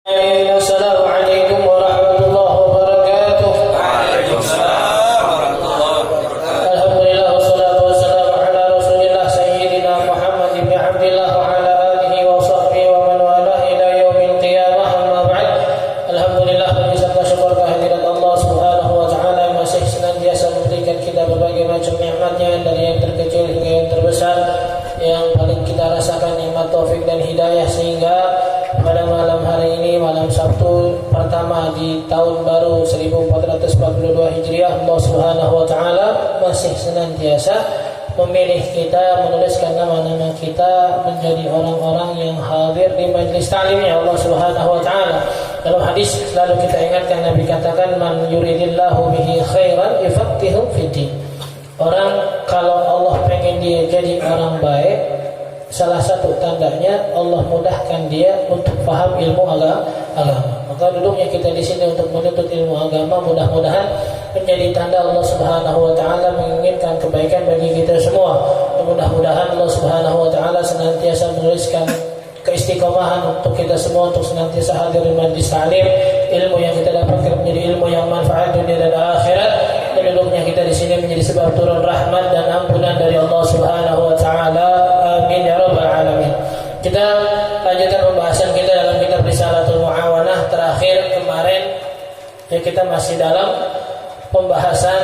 Assalamualaikum warahmatullahi wabarakatuh. Waalaikumsalam warahmatullahi wabarakatuh. Alhamdulillah wassalatu wassalamu ala Rasulillah sayyidina Muhammad ibn Abdillah wa ala alihi wa sahbihi wa man walah ila yaumil qiyamah. Amma ba'd. Alhamdulillah, puji serta syukur kehadirat Allah Subhanahu wa taala masih senantiasa memberikan kita berbagai macam nikmatnya, dari yang terkecil hingga yang terbesar, yang paling kita rasakan nikmat taufik dan hidayah, sehingga pada malam hari ini, malam Sabtu pertama di tahun baru 1442 Hijriah, Allah Subhanahu wa taala masih senantiasa memilih kita, menuliskan nama-nama kita menjadi orang-orang yang hadir di majlis ta'limnya Allah Subhanahu wa taala. Dalam hadis selalu kita ingatkan, Nabi katakan, man yuridillahu bihi khairan yufaqihu fiddin. Orang kalau Allah pengen dia jadi orang baik, salah satu tandanya Allah mudahkan dia untuk paham ilmu agama. Maka duduknya kita di sini untuk menuntut ilmu agama mudah-mudahan menjadi tanda Allah Subhanahu wa taala menginginkan kebaikan bagi kita semua. Mudah-mudahan Allah Subhanahu wa taala senantiasa menuliskan keistiqomahan untuk kita semua, untuk senantiasa hadir di majlis ta'lim, ilmu yang kita dapatkan menjadi ilmu yang manfaat dunia dan akhirat, dan duduknya kita di sini menjadi sebab turun rahmat dan ampunan dari Allah Subhanahu wa taala. Amin ya rabbal alamin. Kita lanjutkan pembahasan kita dalam kitab Risalatul Muawanah. Terakhir kemarin ya, kita masih dalam pembahasan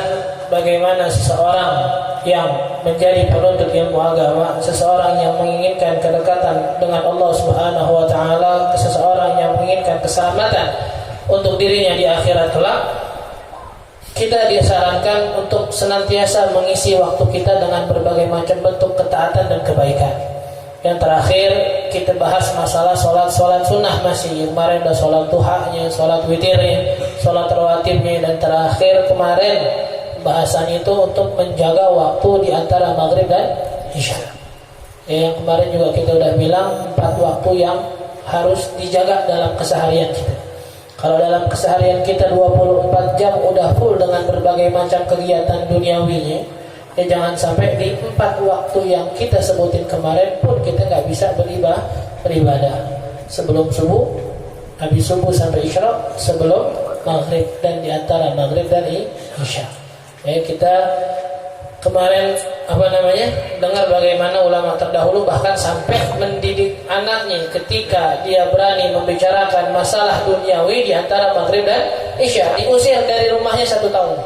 bagaimana seseorang yang menjadi penuntut ilmu agama, seseorang yang menginginkan kedekatan dengan Allah Subhanahu wa taala, seseorang yang menginginkan keselamatan untuk dirinya di akhirat kelak, kita disarankan untuk senantiasa mengisi waktu kita dengan berbagai macam bentuk ketaatan dan kebaikan. Yang terakhir kita bahas masalah solat sunnah masih. Kemarin udah solat duhanya, solat witirnya, solat rawatibnya, dan terakhir kemarin bahasan itu untuk menjaga waktu di antara maghrib dan isya. Yang kemarin juga kita udah bilang 4 waktu yang harus dijaga dalam keseharian kita. Kalau dalam keseharian kita 24 jam udah full dengan berbagai macam kegiatan duniawinya, ya jangan sampai di 4 waktu yang kita sebutin kemarin pun kita nggak bisa beribadah. Sebelum subuh, habis subuh sampai isyraq, sebelum maghrib, dan di antara maghrib dan isya. Ya, kita kemarin dengar bagaimana ulama terdahulu bahkan sampai mendidik anaknya ketika dia berani membicarakan masalah duniawi di antara maghrib dan isya, diusir dari rumahnya 1 tahun.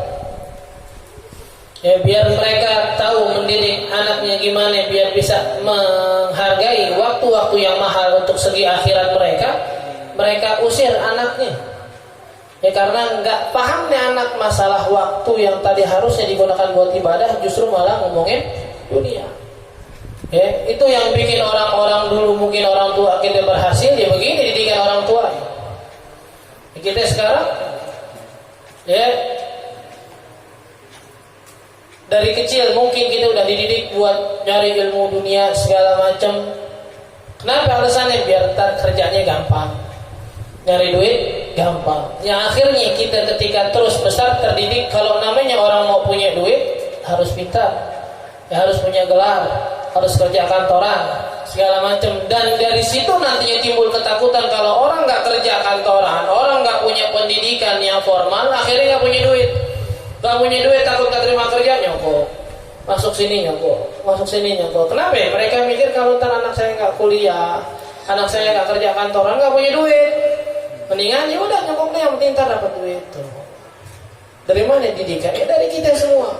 Ya, biar mereka tahu mendidik anaknya gimana biar bisa menghargai waktu-waktu yang mahal untuk segi akhirat mereka usir anaknya. Ya, karena nggak paham nih anak masalah waktu yang tadi harusnya digunakan buat ibadah, justru malah ngomongin dunia. Ya, itu yang bikin orang-orang dulu, mungkin orang tua kita berhasil, ya begini didikan orang tua. Ya, kita sekarang ya dari kecil mungkin kita udah dididik buat nyari ilmu dunia segala macam. Kenapa alasannya? Biar ntar kerjanya gampang, nyari duit gampang. Yang akhirnya kita ketika terus besar terdidik kalau namanya orang mau punya duit harus pintar, ya harus punya gelar, harus kerja kantoran segala macam. Dan dari situ nantinya timbul ketakutan kalau orang nggak kerja kantoran, orang nggak punya pendidikan yang formal, akhirnya nggak punya duit. Gak punya duit, takut gak terima kerja, nyokok. Masuk sini nyokok. Kenapa ya? Mereka mikir kalau ntar anak saya gak kuliah, anak saya gak kerja kantoran, gak punya duit, mendingan ya udah nyokoknya yang penting ntar dapat duit tuh. Dari mana didikan? Ya dari kita semua.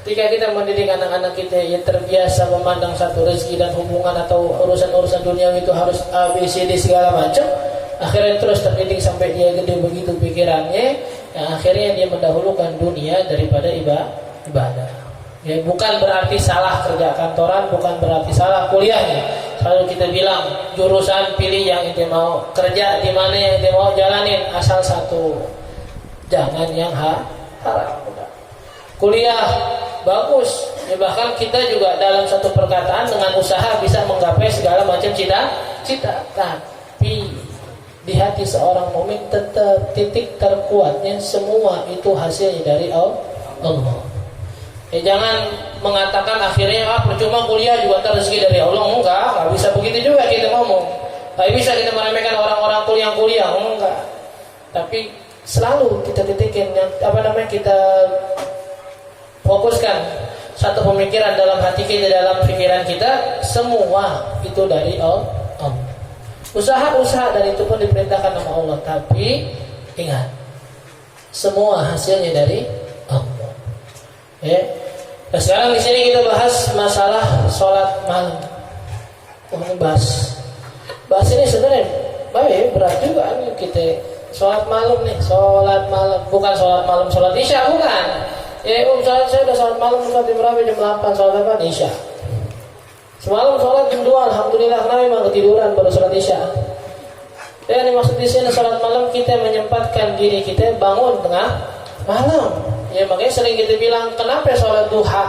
Ketika kita mendidik anak-anak kita yang terbiasa memandang satu rezeki dan hubungan atau urusan-urusan dunia itu harus A, B, C, D segala macam, akhirnya terus terdidik sampai dia gede begitu pikirannya, yang akhirnya dia mendahulukan dunia daripada ibadah. Ya, bukan berarti salah kerja kantoran, bukan berarti salah kuliahnya. Selalu kita bilang jurusan pilih yang ente mau, kerja di mana yang ente mau jalanin, asal satu, jangan yang haram. Kuliah bagus, ya bahkan kita juga dalam satu perkataan dengan usaha bisa menggapai segala macam cita-cita. Tapi di hati seorang mukmin tetap titik terkuatnya semua itu hasilnya dari Allah. Ya jangan mengatakan akhirnya percuma kuliah juga rezeki dari Allah. Enggak bisa begitu juga kita ngomong. Tidak bisa kita meremehkan orang-orang kuliah, enggak. Tapi selalu kita titikin, kita fokuskan satu pemikiran dalam hati kita, dalam pikiran kita, semua itu dari Allah. Usaha dan itu pun diperintahkan sama Allah. Tapi ingat, semua hasilnya dari Allah. Ya. Nah, sekarang di sini kita bahas masalah sholat malam. Bahas ini sebenarnya baik, berat juga nih kita sholat malam nih. Sholat malam, bukan sholat malam sholat isya, bukan. Ya, saya udah sholat malam jam berapa? Jam 8, sholat apa? Isya. Semalam sholat jam 2, alhamdulillah, karena memang ketiduran baru sholat isya. Dan maksud di sini sholat malam kita menyempatkan diri kita bangun tengah malam. Ya, makanya sering kita bilang, kenapa sholat duha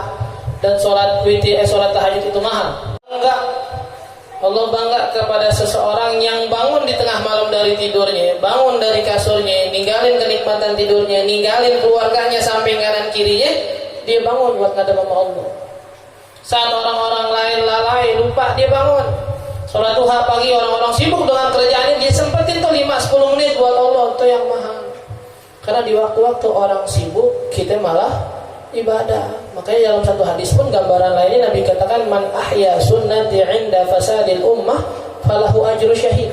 dan sholat sholat tahajud itu mahal? Enggak. Allah bangga kepada seseorang yang bangun di tengah malam dari tidurnya, bangun dari kasurnya, ninggalin kenikmatan tidurnya, ninggalin keluarganya samping kanan kirinya, dia bangun buat ngadep sama Allah. Saat orang-orang lain lalai, lupa, dia bangun. Sholat duha pagi, orang-orang sibuk dengan kerjaannya, dia sempetin tuh 5-10 menit buat Allah, itu yang mahal. Karena di waktu-waktu orang sibuk, kita malah ibadah. Makanya dalam satu hadis pun gambaran lainnya Nabi katakan, man ahya sunnati 'inda fasadil ummah falahu ajru syahid.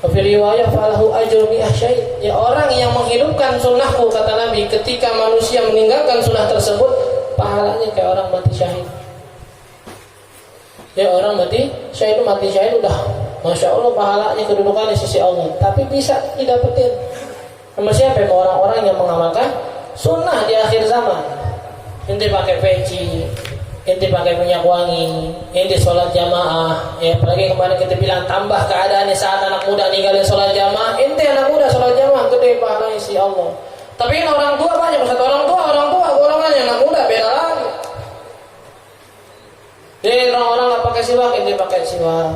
Fi riwayah falahu ajru mi'ah syahid. Ya, orang yang menghidupkan sunnahku, kata Nabi, ketika manusia meninggalkan sunnah tersebut, pahalanya kayak orang mati syahid. Ya, orang mati syahid udah Masya Allah pahalanya, kedudukannya di sisi Allah. Tapi bisa didapetin sama siapa? Orang-orang yang mengamalkan sunnah di akhir zaman. Ente pakai peci, ente pakai minyak wangi, ente sholat jamaah. Ya, apalagi kemarin kita bilang tambah keadaannya saat anak muda ninggalin sholat jamaah. Ente anak muda sholat jamaah gede pahalanya si Allah. Tapi kan orang tua banyak, satu orang tua golongannya, anak muda beda lagi. Jadi orang-orang nggak pakai siwak, ente pakai siwak.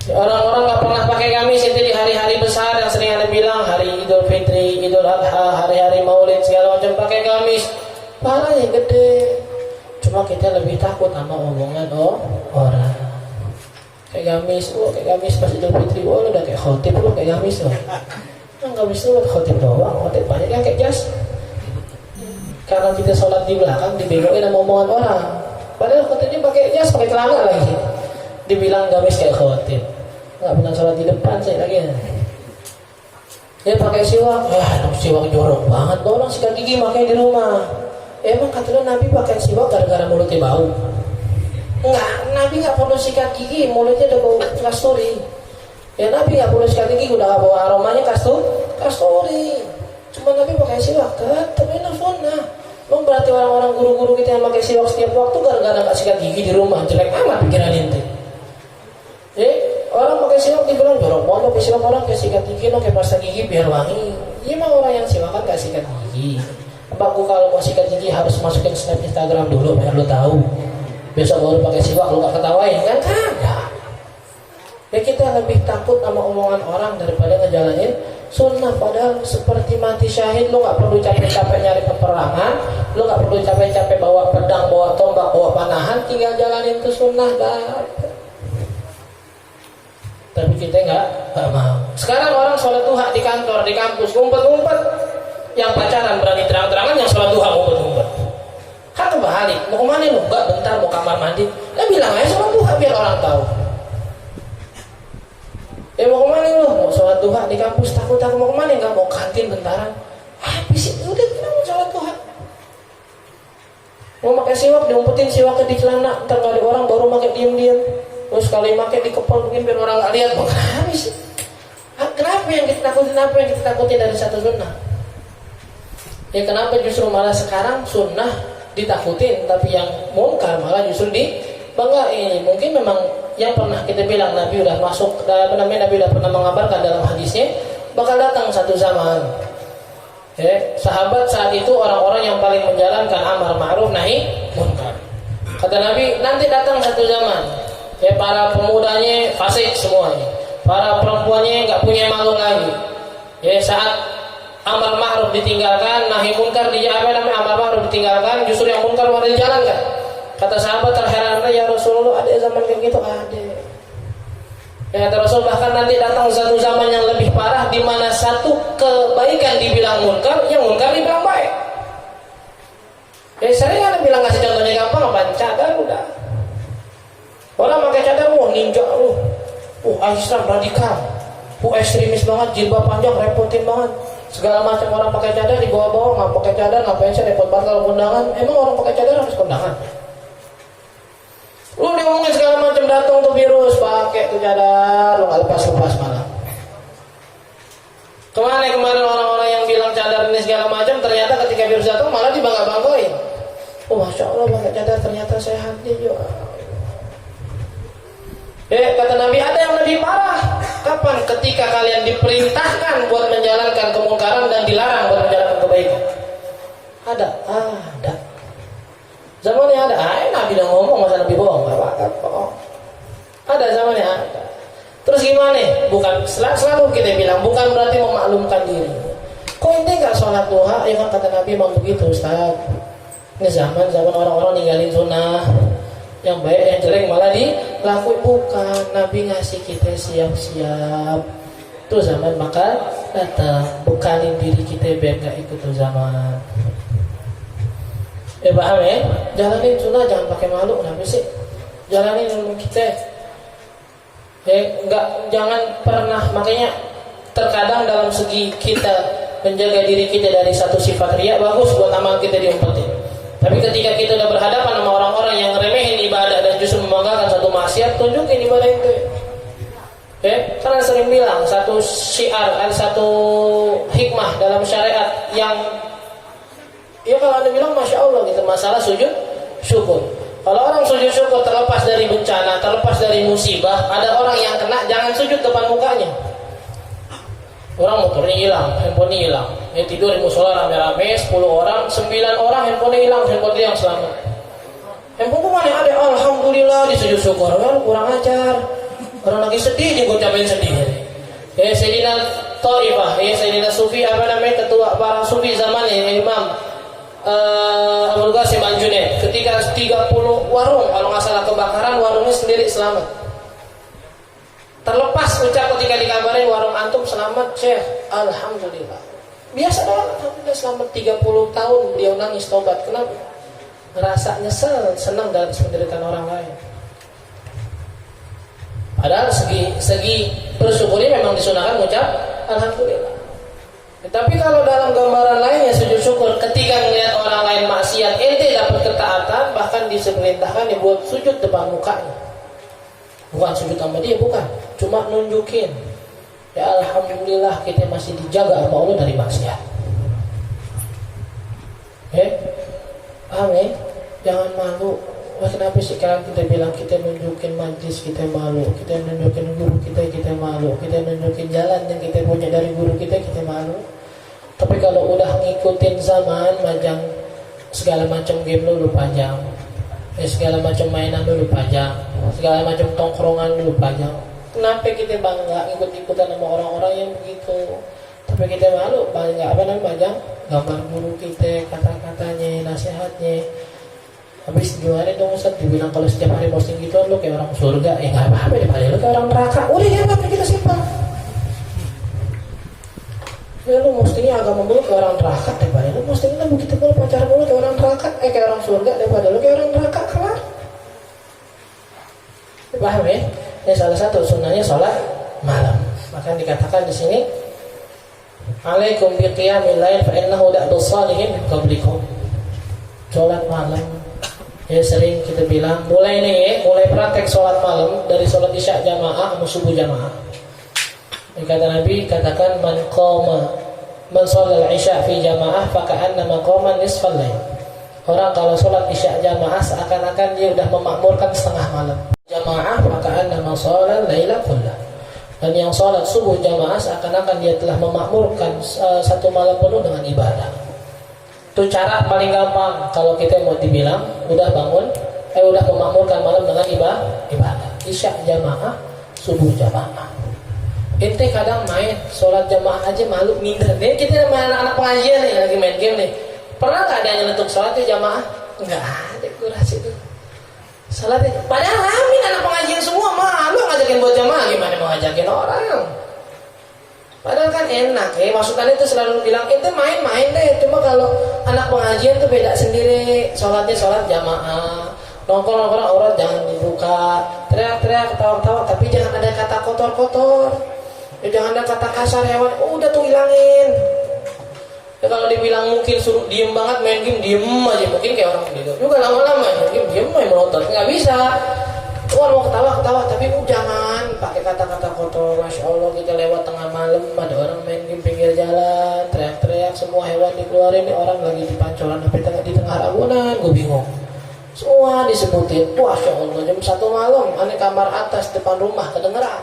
Orang-orang nggak pernah pakai gamis, ente di hari-hari besar yang sering ada bilang, hari Idul Fitri, Idul Adha, hari-hari Maulid segala macam pakai gamis. Pahalanya gede. Cuma kita lebih takut sama omongan orang. Kayak gamis pas Idul Fitri, lu udah kayak khotib, lu kayak gamis loh. Gamis lu khotib doang, khotib banyak yang kayak jas. Karena kita sholat di belakang, dibegokin sama omongan orang. Padahal khotibnya pakai jas, pakai celana lagi. Dibilang gamis kayak khotib. Nggak pernah sholat di depan saya lagi. Dia pakai siwak, siwak jorok banget. Orang sikat gigi pakai di rumah. Emang katanya Nabi pakai siwak gara-gara mulutnya bau? Enggak, Nabi nggak perlu sikat gigi, mulutnya udah bau kasturi. Ya, Nabi nggak perlu sikat gigi, udah nggak bawa aromanya kasturi. Cuma Nabi pakai siwak, tapi sunnah. Emang berarti orang-orang guru-guru kita yang pakai siwak setiap waktu gara-gara nggak sikat gigi di rumah, jelek amat pikiran ente. Orang pakai siwak dibilang jorok banget, pakai siwak orang kayak sikat gigi, kayak pasta gigi biar wangi. Iya, emang orang yang siwakan nggak sikat gigi. Aku kalau mau sikat gigi harus masukin snap Instagram dulu biar lo tahu. Besok baru pakai siwak lo gak ketawain kan? Kagak. Ya, kita lebih takut sama omongan orang daripada ngejalanin sunnah. Padahal seperti mati syahid, lo gak perlu capek-capek nyari peperangan, lo gak perlu capek-capek bawa pedang, bawa tombak, bawa panahan, tinggal jalanin itu sunnah dah. Tapi kita gak mau. Sekarang orang sholat duha di kantor, di kampus, ngumpet-ngumpet. Yang pacaran berani terang-terangan, yang sholat duha ngumpet-ngumpet. Kan kebalik, mau kemana lu? Enggak, bentar mau kamar mandi. Nah, bilang aja sholat duha biar orang tahu. Mau kemana lu? Mau sholat duha di kampus, takut mau kemana? Enggak, mau kantin bentaran. Habis itu udah bilang mau sholat duha. Mau pakai siwak, diumpetin siwaknya di celana, ntar nggak ada orang baru pakai diem-diem. Terus sekali pakai di kepala mungkin biar orang nggak lihat. Mau habis. Kenapa yang kita takutin? Apa yang kita takutin dari satu sunnah? Ya, kenapa justru malah sekarang sunnah ditakutin, tapi yang mungkar malah justru dibanggain? Mungkin memang yang pernah kita bilang Nabi udah masuk, Nabi udah pernah mengabarkan dalam hadisnya bakal datang satu zaman. Sahabat saat itu orang-orang yang paling menjalankan amar ma'ruf nahi munkar. Kata Nabi, nanti datang satu zaman, para pemudanya fasik semuanya, para perempuannya nggak punya malu lagi. Saat amar ma'ruf ditinggalkan, nahi munkar amar ma'ruf ditinggalkan, justru yang munkar malah dijalankan. Kata sahabat terheran, ya Rasulullah, ada zaman kayak gitu? Ada. Ya kata Rasul, bahkan nanti datang satu zaman yang lebih parah di mana satu kebaikan dibilang munkar, yang munkar dibilang baik. Ya sering ada bilang, ngasih contohnya gampang, apa? Cadar udah. Orang pakai cadar, ninja Islam radikal, ekstremis banget, jilbab panjang, repotin banget. Segala macam orang pakai cadar dibawa-bawa, nggak pakai cadar ngapain sih, repot banget kalau kondangan. Emang orang pakai cadar harus kondangan? Lu diomongin segala macam, datang tuh virus, pakai tuh cadar, lu nggak lepas-lepas malah. Kemarin orang-orang yang bilang cadar ini segala macam, ternyata ketika virus datang malah dibangga-banggain. Masya Allah pakai cadar ternyata sehat dia juga. Kata Nabi, ada yang lebih parah. Kapan? Ketika kalian diperintahkan buat menjalankan kemungkaran dan dilarang buat menjalankan kebaikan. Ada. Zamannya ada. Nabi udah ngomong, masa Nabi bohong? Gak apa-apa. Ada zamannya ada. Terus gimana? Bukan selalu kita bilang, bukan berarti memaklumkan diri. Kok ini gak sholat duha? Ya kan kata Nabi memang begitu, Ustaz. Ini zaman orang-orang ninggalin sunnah. Yang baik, yang jelek malah dilakuin. Bukan, Nabi ngasih kita siap-siap. Tuh zaman bakal datang. Bukanin diri kita biar gak ikut tuh zaman. Paham ya? Jalanin sunnah, jangan pakai malu. Kenapa sih? Jalanin ilmu kita. Jangan pernah. Makanya terkadang dalam segi kita menjaga diri kita dari satu sifat riya, bagus buat amal kita diumpetin. Tapi ketika kita udah berhadapan sama orang-orang yang remehin ibadah dan justru membanggakan satu maksiat, tunjukin ibadah itu. Karena sering bilang satu syiar, satu hikmah dalam syariat yang kalau Anda bilang Masya Allah gitu, masalah sujud syukur. Kalau orang sujud syukur terlepas dari bencana, terlepas dari musibah, ada orang yang kena, jangan sujud depan mukanya. Orang motornya hilang, handphonenya hilang. Tidur di musola rame-rame, 10 orang, 9 orang handphonenya hilang, handphone dia yang selamat. Handphone mana ada? Alhamdulillah, di sujud syukur. Kurang ajar. Orang lagi sedih, dia ngucapin sedih. Sayyidina Taifah, Sayyidina Sufi, ketua para Sufi zaman ini, Imam Abdul Qasim Al-Junaid, ketika 30 warung kalau nggak salah kebakaran, warungnya sendiri selamat. Terlepas ucap ketika dikabarin warung antum selamat, Syekh, alhamdulillah. Biasa doang, alhamdulillah selamat 30 tahun dia nangis tobat. Kenapa? Ngerasa nyesel, senang dalam penderitaan orang lain. Padahal segi bersyukurnya memang disunahkan ucap alhamdulillah. Tapi kalau dalam gambaran lainnya sujud syukur, ketika melihat orang lain maksiat, ente dapat ketaatan, bahkan diperintahkan dibuat sujud depan mukanya. Bukan sujud sama dia, bukan. Cuma nunjukin, ya alhamdulillah kita masih dijaga sama Allah dari maksiat. Paham ya? Jangan malu. Kenapa sih kalian kita bilang kita nunjukin majlis kita malu, kita nunjukin guru kita malu, kita nunjukin jalan yang kita punya dari guru kita malu. Tapi kalau udah ngikutin zaman, majang segala macam game lu pajang, segala macam mainan lu pajang, segala macam tongkrongan lu pajang. Kenapa kita bangga ikut-ikutan sama orang-orang yang begitu? Tapi kita malu bangga pajang gambar guru kita, kata-katanya, nasihatnya. Habis gimana dong Ustaz, dibilang kalau setiap hari posting gitu lu kayak orang surga. Gak apa-apa daripada lu kayak orang neraka. Udah ya apa kita simpel. Ya lu mestinya agama dulu kayak orang neraka daripada lu mestinya begitu kalau pacaran dulu kayak orang neraka, kayak orang surga daripada lu kayak orang neraka, kelar. Paham ya? Ini salah satu sunnahnya sholat malam. Maka dikatakan di sini, alaikum biqiyamil lail fa innahu da'du shalihin qablikum. Sholat malam. Ya sering kita bilang, mulai praktek sholat malam dari sholat isya jamaah sama subuh jamaah. Kata Nabi, katakan man shallal isya fi jamaah faka'annama qama nisfal lail. Orang kalau sholat isya jamaah seakan-akan dia sudah memakmurkan setengah malam. Jamaah faka'annama shallal laila kullah. Dan yang sholat subuh jamaah seakan-akan dia telah memakmurkan satu malam penuh dengan ibadah. Itu cara paling gampang kalau kita mau dibilang udah bangun, udah memakmurkan malam dengan ibadah. Isya jamaah, subuh jamaah. Ente kadang main sholat jamaah aja malu minder. Nih kita sama anak-anak pengajian nih lagi main game nih. Pernah nggak ada yang nyentuh sholatnya jamaah? Nggak ada, gue rasa itu. Salat padahal amin anak pengajian semua malu ngajakin buat jamaah, gimana mau ngajakin orang? Padahal kan enak ya, masukan itu selalu bilang itu main-main deh. Cuma kalau anak pengajian tuh beda sendiri. Sholatnya sholat jamaah, nongkrong-nongkrong aurat jangan dibuka, teriak-teriak, ketawa-ketawa, tapi jangan ada kata kotor-kotor, ya, jangan ada kata kasar hewan. Udah tuh hilangin. Ya, kalau dibilang mungkin suruh diem banget main game, diem aja mungkin kayak orang gitu. Juga lama-lama main game main melotot, nggak bisa. Tuhan mau ketawa-ketawa, tapi jangan pakai kata-kata kotor. Masya Allah, kita lewat tengah malam, ada orang main di pinggir jalan, teriak-teriak, semua hewan dikeluarin. Ini orang lagi di pancoran, tapi di tengah ragunan, gue bingung. Semua disebutin. Masya Allah, jam 1 malam, aneh kamar atas depan rumah kedengeran.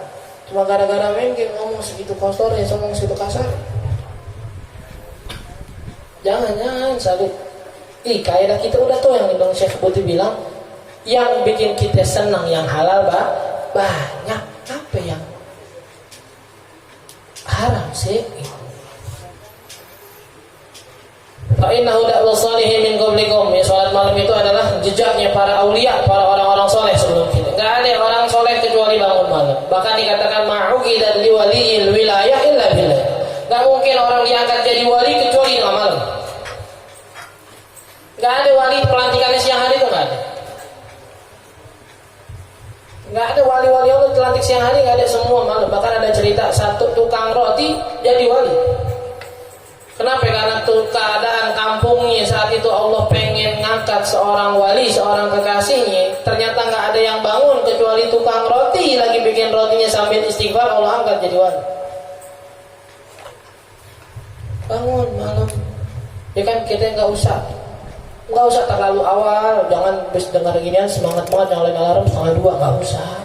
Cuma gara-gara main game ngomong segitu kotor ya, ngomong segitu kasar. Jangan salut. Kaidah kita udah tuh yang Bang Syekh Putih bilang, yang bikin kita senang yang halal banyak, apa yang haram sih? Fa'innahu da'wal salihin min qablikum. Ya, salat malam itu adalah jejaknya para aulia, para orang-orang soleh sebelum kita. Enggak ada orang soleh kecuali bangun malam. Bahkan dikatakan ma'uqidan liwaliyil wilayah illa billah. Enggak mungkin orang diangkat jadi wali kecuali dengan malam. Enggak ada wali pelantikannya siang hari itu enggak ada. Nggak ada wali-wali Allah dilantik siang hari, nggak ada, semua malam. Bahkan ada cerita satu tukang roti jadi wali. Kenapa? Karena tuh keadaan kampungnya saat itu Allah pengen ngangkat seorang wali, seorang kekasihnya. Ternyata nggak ada yang bangun kecuali tukang roti lagi bikin rotinya sambil istighfar, Allah angkat jadi wali. Bangun malam. Ya kan kita nggak usah terlalu awal, jangan bis dengar ginian semangat banget nyalain alarm 1:30, nggak usah.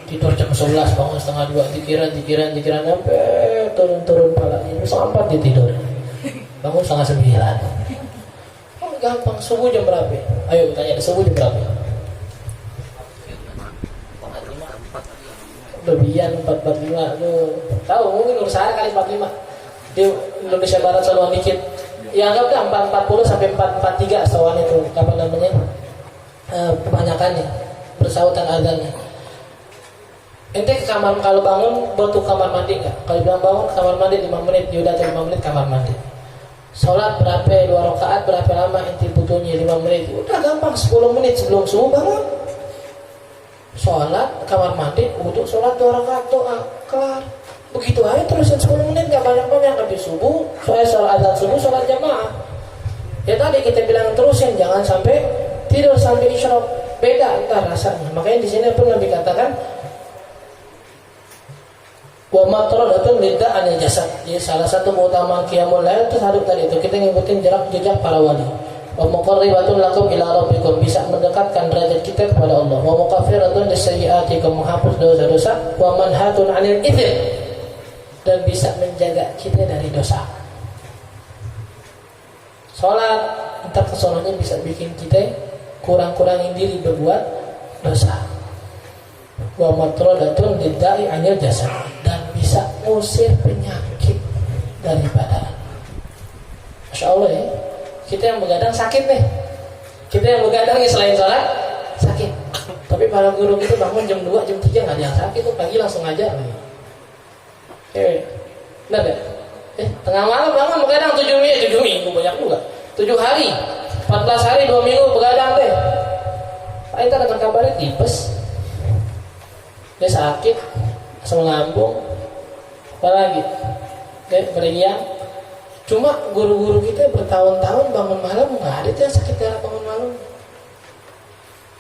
Tidur jam 11, bangun 2:30, dikiran sampai turun palanya, 4:30 dia tidur. Bangun 8:30. Oh, gampang. Subuh jam berapa? Ayo tanya, subuh jam berapa? Lebihan 4:45 tuh. Tahu mungkin urusan kali 45. Di Indonesia Barat selalu dikit. Ya anggaplah 4:40 sampai 4:43 sawan itu apa namanya, kebanyakannya bersautan azannya. Ente ke kamar, kalau bangun butuh kamar mandi nggak? Kalau bilang bangun kamar mandi 5 menit, yaudah 5 menit kamar mandi. Sholat berapa? 2 rakaat berapa lama ente butuhnya? 5 menit. Udah gampang, 10 menit sebelum subuh bangun. Sholat kamar mandi, butuh sholat 2 rakaat doa kelar. Begitu aja terusin 10 menit, gak banyak-banyak. Habis subuh, sholat azan subuh, sholat jamaah. Ya tadi kita bilang terusin, jangan sampai tidur sampai isyraq. Beda entar rasanya. Makanya di sini pun Nabi katakan, wa matradatun lidda anil jasad. Jadi salah satu keutamaan qiyamul lail itu hadap tadi itu kita ngikutin jejak para wali. Wa muqarribatun lakum ila rabbikum, bisa mendekatkan derajat kita kepada Allah. Wa mukaffiratun lisayyi'atikum, menghapus dosa-dosa. Wa manhatun 'anil itsm, dan bisa menjaga kita dari dosa. Sholat entar kesononya bisa bikin kita kurang-kurangin diri berbuat dosa. Wa matradatun lidda'i 'anil jasad, dan bisa usir penyakit dari badan. Masya Allah ya. Kita yang begadang sakit nih. Kita yang begadang ya selain sholat sakit. Tapi para guru kita bangun jam 2, jam 3 nggak ada yang sakit tuh, pagi langsung ngajar nih. Benar ya? Tengah malam bangun begadang 7 minggu banyak juga. 7 hari, 14 hari, 2 minggu begadang deh. Pak Intan dapat kabarnya tipes, dia sakit, asam lambung, apa lagi? Meriang. Cuma guru-guru kita bertahun-tahun bangun malam nggak ada yang sakit darah bangun malam.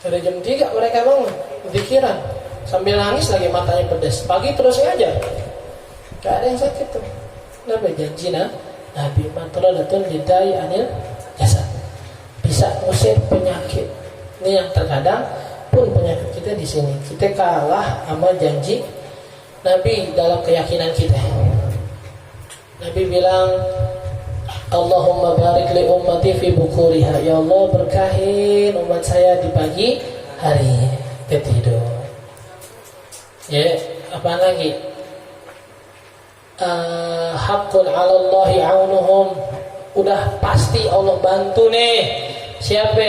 Dari jam 3 mereka bangun, pikiran sambil nangis lagi matanya pedas. Pagi terus ngajar. Gak ada yang sakit tuh. Kenapa? Janji Nabi matradatun lidda'i anil jasad, bisa usir penyakit. Ini yang terkadang pun penyakit kita di sini. Kita kalah sama janji Nabi dalam keyakinan kita. Nabi bilang, Allahumma barik li ummati fi bukuriha. Ya Allah, berkahin umat saya di pagi hari ketidur. Ya, apa lagi? Haqqun 'alallahi 'aunuhum. Udah pasti Allah bantu nih. Siapa?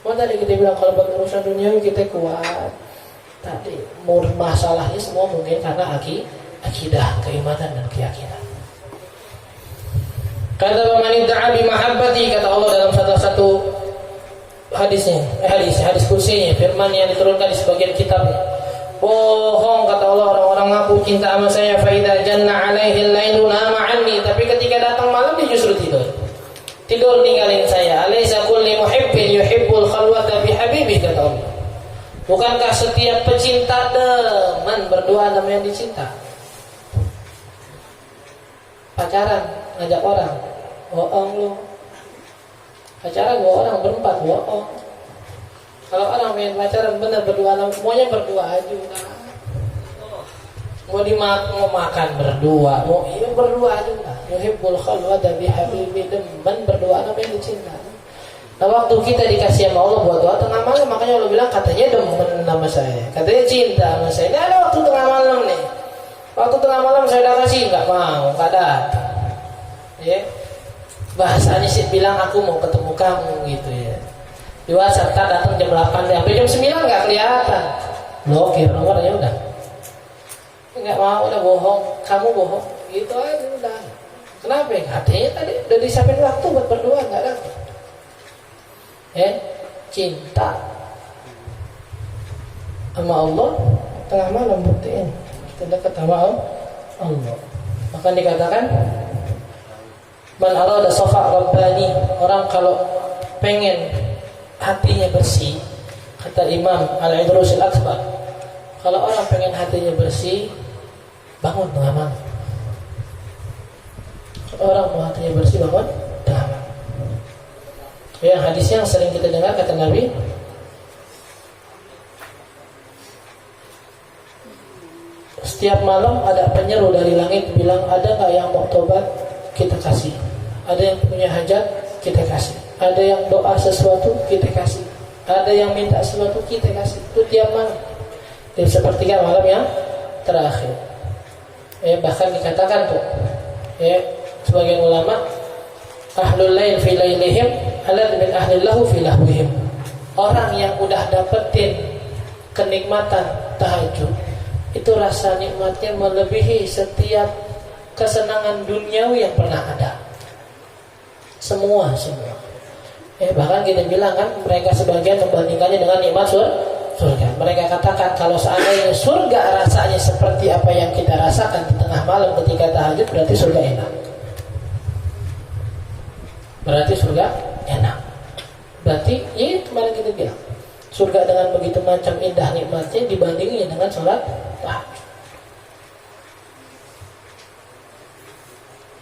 Mau tadi kita bilang kalau buat urusan duniawi kita kuat. Tadi masalahnya semua mungkin karena akidah, keimanan dan keyakinan. Kata man idda'a bi mahabbati, kata Allah dalam satu hadisnya, hadis kursinya, firman yang diturunkan di sebagian kitab. Bohong kata Allah orang-orang ngaku cinta sama saya, fa idza janna 'alaihi al-lailu nama 'anni, tapi ketika datang malam dia justru tidur ninggalin saya. Alaysa kulli muhibbin yuhibbul khalwata bi habibi, kata Allah. Bukankah setiap pecinta demen berdua sama yang dicinta? Pacaran ngajak orang, bohong lu. Pacaran 2 orang berempat, bohong. Kalau orang main pacaran bener berdua, semuanya berdua aja. Mau makan berdua, mau berdua aja. Yuhibbul khalwata bi habibi, demen berdua sama yang dicinta. Nah, waktu kita dikasih sama Allah buat doa tengah malam, makanya Allah bilang katanya demen sama saya, katanya cinta sama saya. Ini ada waktu tengah malam nih. Waktu tengah malam saya udah kasih, nggak mau, nggak datang. Ya, bahasanya sih bilang aku mau ketemu kamu gitu ya. Di WhatsApp datang jam 8 sampai jam 9 nggak kelihatan. Blokir nomornya udah. Nggak mau, udah bohong, kamu bohong, gitu aja udah. Kenapa? Katanya tadi udah disiapin waktu buat berdua, nggak datang. Cinta sama Allah tengah malam buktiin kita dekat sama Allah. Maka dikatakan man arada safa rabbani, orang kalau pengen hatinya bersih, kata Imam Al-Idrus Al-Akbar, kalau orang pengen hatinya bersih bangun tengah malam. Kalau orang mau hatinya bersih bangun tengah malam. Ya, hadis yang sering kita dengar kata Nabi, setiap malam ada penyeru dari langit bilang, ada nggak yang mau tobat, kita kasih. Ada yang punya hajat, kita kasih. Ada yang doa sesuatu, kita kasih. Ada yang minta sesuatu, kita kasih. Itu tiap malam. Di sepertiga malam yang terakhir. Bahkan dikatakan tuh, sebagian ulama, ahlul lail fi lailihim alad min ahlil lahu fi lahwihim. Orang yang udah dapetin kenikmatan tahajud, itu rasa nikmatnya melebihi setiap kesenangan duniawi yang pernah ada. Semua. Bahkan kita bilang kan, mereka sebagian membandingkannya dengan nikmat surga. Mereka katakan kalau seandainya surga rasanya seperti apa yang kita rasakan di tengah malam ketika tahajud, berarti surga enak. Berarti surga enak. Berarti ya kemarin kita bilang, surga dengan begitu macam indah nikmatnya dibandingin dengan sholat tahajud.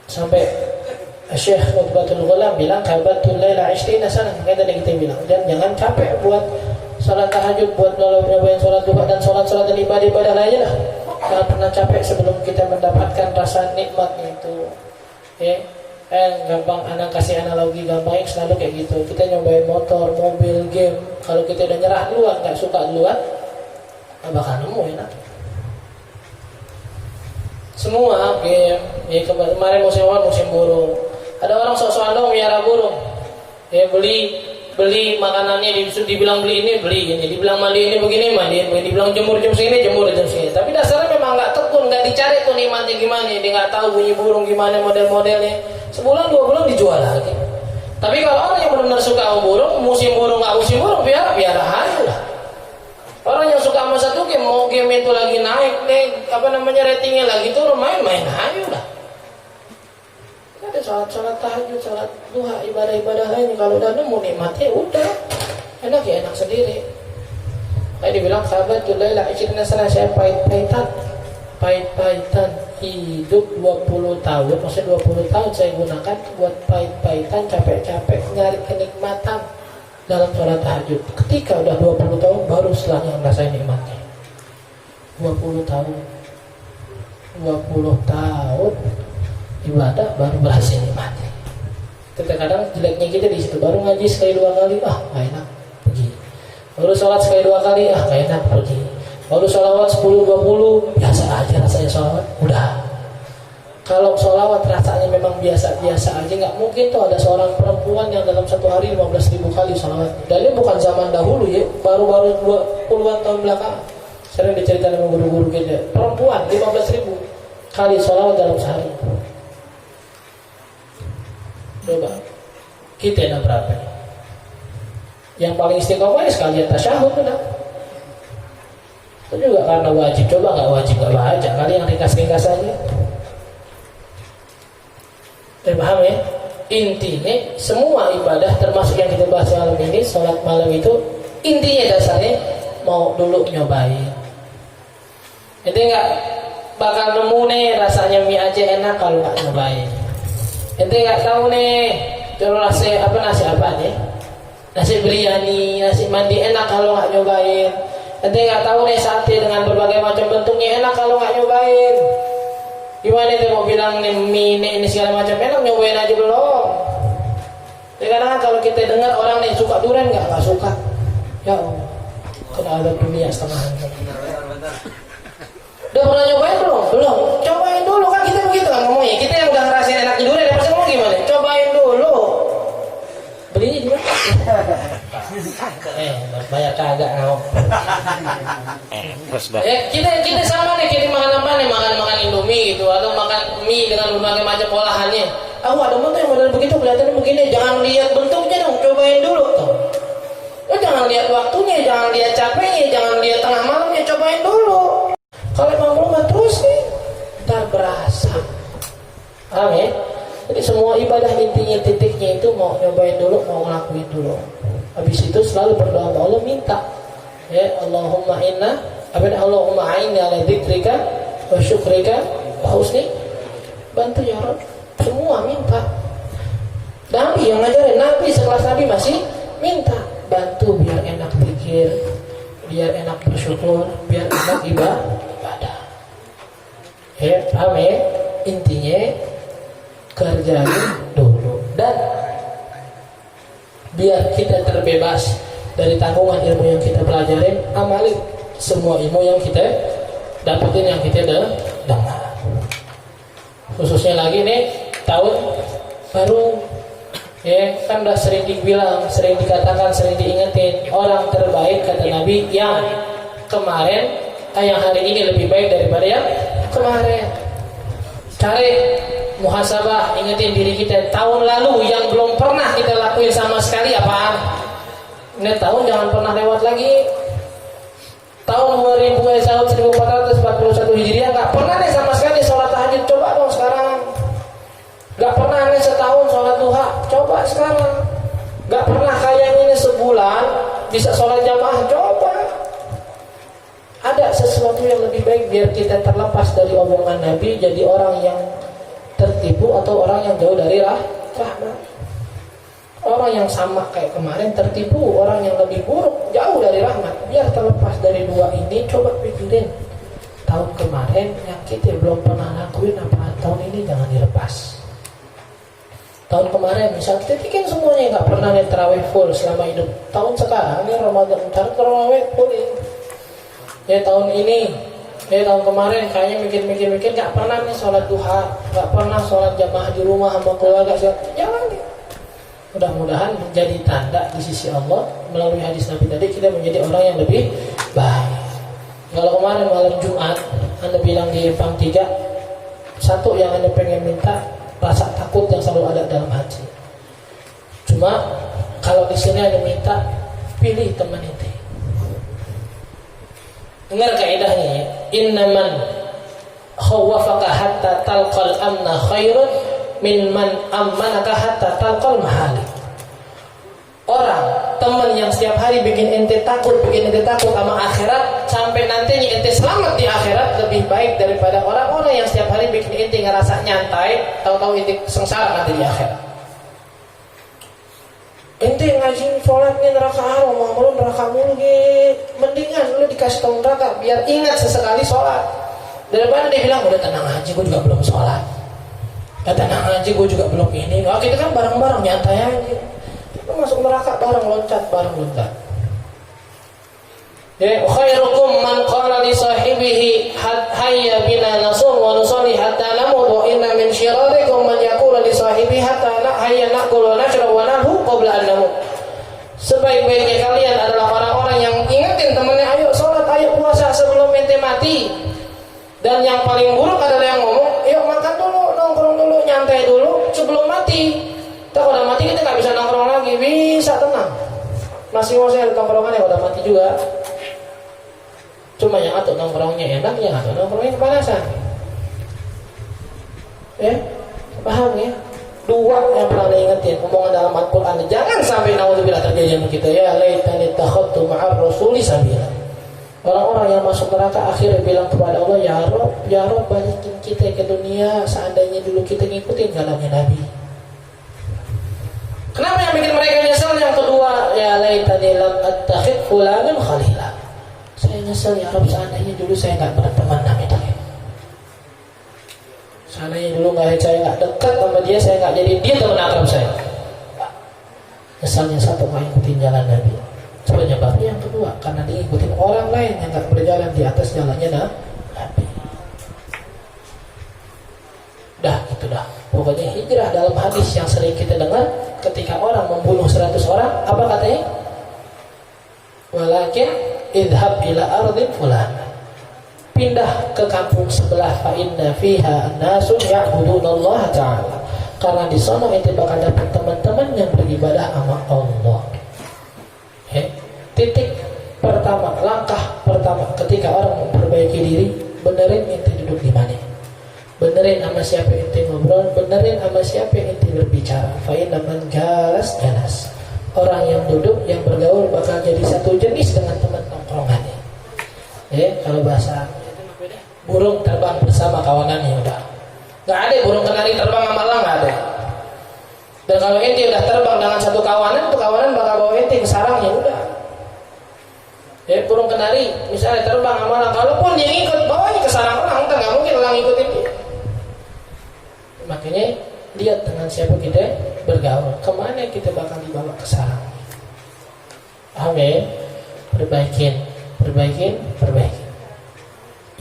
Sampai Syekh Utbatul Ghulam bilang kabatul laila 20 sana. Makanya tadi kita bilang, dan jangan capek buat sholat tahajud, buat nyobain sholat duha dan sholat dan ibadah lainnya lah. Jangan pernah capek sebelum kita mendapatkan rasa nikmatnya itu. Gampang, anak kasih analogi gampangnya selalu kayak gitu. Kita nyobain motor, mobil, game. Kalau kita udah nyerah duluan, nggak suka duluan, nggak bakal nemu enak. Semua game. Kemarin musim burung. Ada orang sok-sokan dong miara burung. Beli makanannya, dibilang beli ini, dibilang mandi ini begini, dibilang jemur jam segini. Tapi dasarnya memang nggak tekun, nggak dicari tuh nikmatnya gimana. Dia nggak tahu bunyi burung gimana, model-modelnya. Sebulan 2 bulan dijual lagi. Tapi kalau orang yang benar-benar suka sama burung, musim burung nggak musim burung, piara aja lah. Orang yang suka sama satu game, mau game itu lagi naik, ratingnya lagi turun, main aja lah. Ada sholat tahajud, sholat duha, ibadah-ibadah lain, kalau udah nemu nikmatnya udah enak sendiri. Kayak dibilang sahabatul laila 20 sana, saya pahit-pahitan hidup 20 tahun, maksudnya 20 tahun saya gunakan buat pahit-pahitan, capek-capek nyari kenikmatan dalam sholat tahajud. Ketika udah 20 tahun baru setelahnya ngerasain nikmatnya. 20 tahun ibadah baru berhasil nikmatnya. Kadang jeleknya kita di situ, baru ngaji sekali 2 kali, gak enak, pergi. Baru sholat sekali 2 kali, gak enak, pergi. Baru sholawat 10-20, biasa aja rasanya sholawat, udah. Kalau sholawat rasanya memang biasa-biasa aja, nggak mungkin tuh ada seorang perempuan yang dalam satu hari 15.000 kali sholawat. Dan ini bukan zaman dahulu ya, baru-baru 20-an tahun belakang. Sering diceritakan sama guru-guru kita, perempuan 15.000 kali sholawat dalam sehari. Coba kita yang berapa? Yang paling istiqomah ya sekalian tasyahud udah. Itu juga karena wajib. Coba nggak wajib nggak baca, kali yang ringkas-ringkas aja. Paham ya? Intinya semua ibadah termasuk yang kita bahas malam ini, sholat malam itu intinya dasarnya mau dulu nyobain. Itu nggak bakal nemu nih rasanya mie aja enak kalau nggak nyobain. Itu nggak tahu nih kalau nasi apa nih, nasi biryani, nasi mandi enak kalau nggak nyobain. Itu nggak tahu nih sate dengan berbagai macam bentuknya enak kalau nggak nyobain. Gimana itu mau bilang nih mie ini segala macam enak, nyobain aja belum. Kadang-kadang kalau kita dengar orang nih suka durian nggak suka, ya Allah, kena ada dunia setengah. Udah pernah nyobain belum? Belum. Cobain dulu kan kita begitu kan ngomongnya. Kita yang udah ngerasain enaknya durian, dia pasti ngomong gimana? Cobain dulu. Belinya di mana? Banyak kagak ngau. Kita sama nih, kita makan apa nih? Makan Indomie gitu atau makan mie dengan berbagai macam olahannya. Aku ada bentuk yang model begitu kelihatannya begini. Jangan lihat bentuknya dong, cobain dulu tuh. Jangan lihat waktunya, jangan lihat capeknya, jangan lihat tengah malamnya, cobain dulu. Kalau emang belum nggak terus nih, ntar berasa. Paham ya? Jadi semua ibadah intinya titiknya itu mau nyobain dulu, mau ngelakuin dulu. Habis itu selalu berdoa sama Allah, minta. Ya Allahumma inna, Allahumma a'inni ala dzikrika wa syukrika wa husni. Bantu ya Rabb. Semua minta. Nabi yang ngajarin, Nabi sekelas Nabi masih minta. Bantu biar enak pikir, biar enak bersyukur, biar enak ibadah. Ya, paham ya? Intinya kerjain dulu dan biar kita terbebas dari tanggungan ilmu yang kita pelajarin, amalin semua ilmu yang kita dapetin, yang kita dengar. Khususnya lagi nih tahun baru, ya kan udah sering dibilang, sering dikatakan, sering diingetin, orang terbaik kata Nabi yang kemarin, yang hari ini lebih baik daripada yang kemarin. Cari muhasabah, ingetin diri kita tahun lalu yang belum pernah kita lakuin sama sekali apaan. Ini tahun jangan pernah lewat lagi. Tahun 1441 Hijriah nggak pernah nih sama sekali sholat tahajud, coba dong sekarang. Nggak pernah nih setahun sholat duha, coba sekarang. Nggak pernah kayak ini sebulan bisa sholat jamaah, coba. Ada sesuatu yang lebih baik biar kita terlepas dari omongan Nabi, jadi orang yang tertipu atau orang yang jauh dari rahmat. Orang yang sama kayak kemarin tertipu, orang yang lebih buruk jauh dari rahmat. Biar terlepas dari dua ini, coba pikirin tahun kemarin yang kita belum pernah lakuin apa, tahun ini jangan dilepas. Tahun kemarin misal kita bikin semuanya nggak pernah nih tarawih full selama hidup. Tahun sekarang ini Ramadan tarawih full ini. Ya tahun ini, ya tahun kemarin kayaknya mikir nggak pernah nih sholat duha, nggak pernah sholat jamaah di rumah sama keluarga. Jangan nih. Mudah-mudahan menjadi tanda di sisi Allah melalui hadis Nabi tadi kita menjadi orang yang lebih baik. Kalau kemarin malam Jumat Anda bilang di Empang 3, satu yang Anda pengen minta, rasa takut yang selalu ada dalam hati. Cuma kalau di sini Anda minta, pilih teman itu. Dengar kaidahnya ya. Innaman khawwafaka hatta talqal amna khairun min man ammanaka hatta talqal mahali. Orang, teman yang setiap hari bikin ente takut sama akhirat, sampai nantinya ente selamat di akhirat, lebih baik daripada orang-orang yang setiap hari bikin ente ngerasa nyantai, tahu-tahu ente sengsara nanti di akhirat. Ente ngaji sholatnya neraka mulu neraka mulu mendingan lu dikasih tahu neraka biar ingat sesekali sholat daripada dia bilang udah tenang aja gue juga belum sholat, tenang aja gue juga belum ini. Nah, kita kan bareng-bareng nyantai aja, kita masuk neraka bareng loncat. Ya, khairukum man qala li sahibihi hayya bina nasum wa nusalli hatta namut wa inna min syirarikum man yaqulu li sahibihi hatta hayya naqul wa nashrab wa nalhu qabla an namut. Sebaik-baiknya kalian adalah orang-orang yang ingetin temannya, ayo sholat, ayo puasa sebelum ente mati. Dan yang paling buruk adalah yang ngomong, yuk makan dulu, nongkrong dulu, nyantai dulu sebelum mati. Tak udah mati kita nggak bisa nongkrong lagi, bisa tenang. Masing-masing ada tongkrongan yang udah mati juga. Cuma yang atau nongkrongnya enak, yang atau nongkrongnya kepanasan. Ya, paham ya? Dua yang pernah diingetin, omongan dalam Al-Quran, jangan sampai naudzubillah terjadi sama kita. Ya laitani takhadtu ma'ar rasuli sabila. Orang-orang yang masuk neraka akhirnya bilang kepada Allah, ya Rob balikin kita ke dunia seandainya dulu kita ngikutin jalannya Nabi. Kenapa yang bikin mereka nyesal? Yang kedua, ya laitani lam attakhid fulanan khalila. Saya nyesel ya Rob, seandainya dulu saya nggak berteman Nabi tadi. Seandainya dulu saya nggak dekat sama dia, saya nggak jadi dia teman akrab saya. Nyesalnya satu, nggak ikutin jalan Nabi. Penyebabnya yang kedua, karena diikutin orang lain yang nggak berjalan di atas jalannya Nabi. Dah, itu dah. Pokoknya hijrah dalam hadis yang sering kita dengar, ketika orang membunuh 100 orang, apa katanya? Walakin idhab ila ardin fulana. Pindah ke kampung sebelah, fa inna fiha nasun ya'budunallaha ta'ala. Karena di sana itu bakal dapat teman-teman yang beribadah sama Allah. Titik pertama, langkah pertama ketika orang memperbaiki diri, benerin ente duduk di mana, benerin sama siapa ente ngobrol, benerin sama siapa ente berbicara. Fa inna man jalas jalas. Orang yang duduk, yang bergaul bakal jadi satu jenis dengan teman tongkrongannya. Kalau bahasa burung terbang bersama kawanannya udah. Nggak ada burung kenari terbang sama elang, nggak ada. Dan kalau ente udah terbang dengan satu kawanan, tuh kawanan bakal bawa ente ke sarangnya udah. Burung kenari misalnya terbang sama elang, kalaupun dia ngikut, bawanya ke sarang elang, nggak mungkin elang ikutin dia. Makanya lihat dengan siapa kita bergaul, kemana kita bakal dibawa ke sarang. Amin. Perbaikin.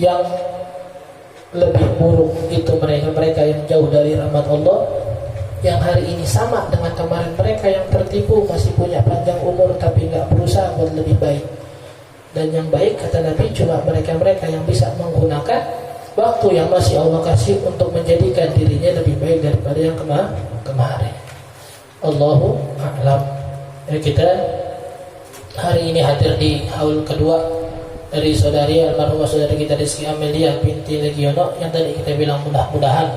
Yang lebih buruk itu mereka yang jauh dari rahmat Allah, yang hari ini sama dengan kemarin mereka yang tertipu, masih punya panjang umur tapi nggak berusaha buat lebih baik. Dan yang baik kata Nabi cuma mereka-mereka yang bisa menggunakan waktu yang masih Allah kasih untuk menjadikan dirinya lebih baik daripada yang kemarin. Allahu a'lam. Kita hari ini hadir di haul kedua dari saudari almarhumah saudari kita Rizky Amelia binti Legiono, yang tadi kita bilang mudah-mudahan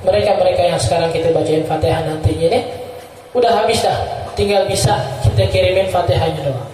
mereka-mereka yang sekarang kita bacain Fatihah nantinya ini udah habis dah, tinggal bisa kita kirimin Fatihahnya doang.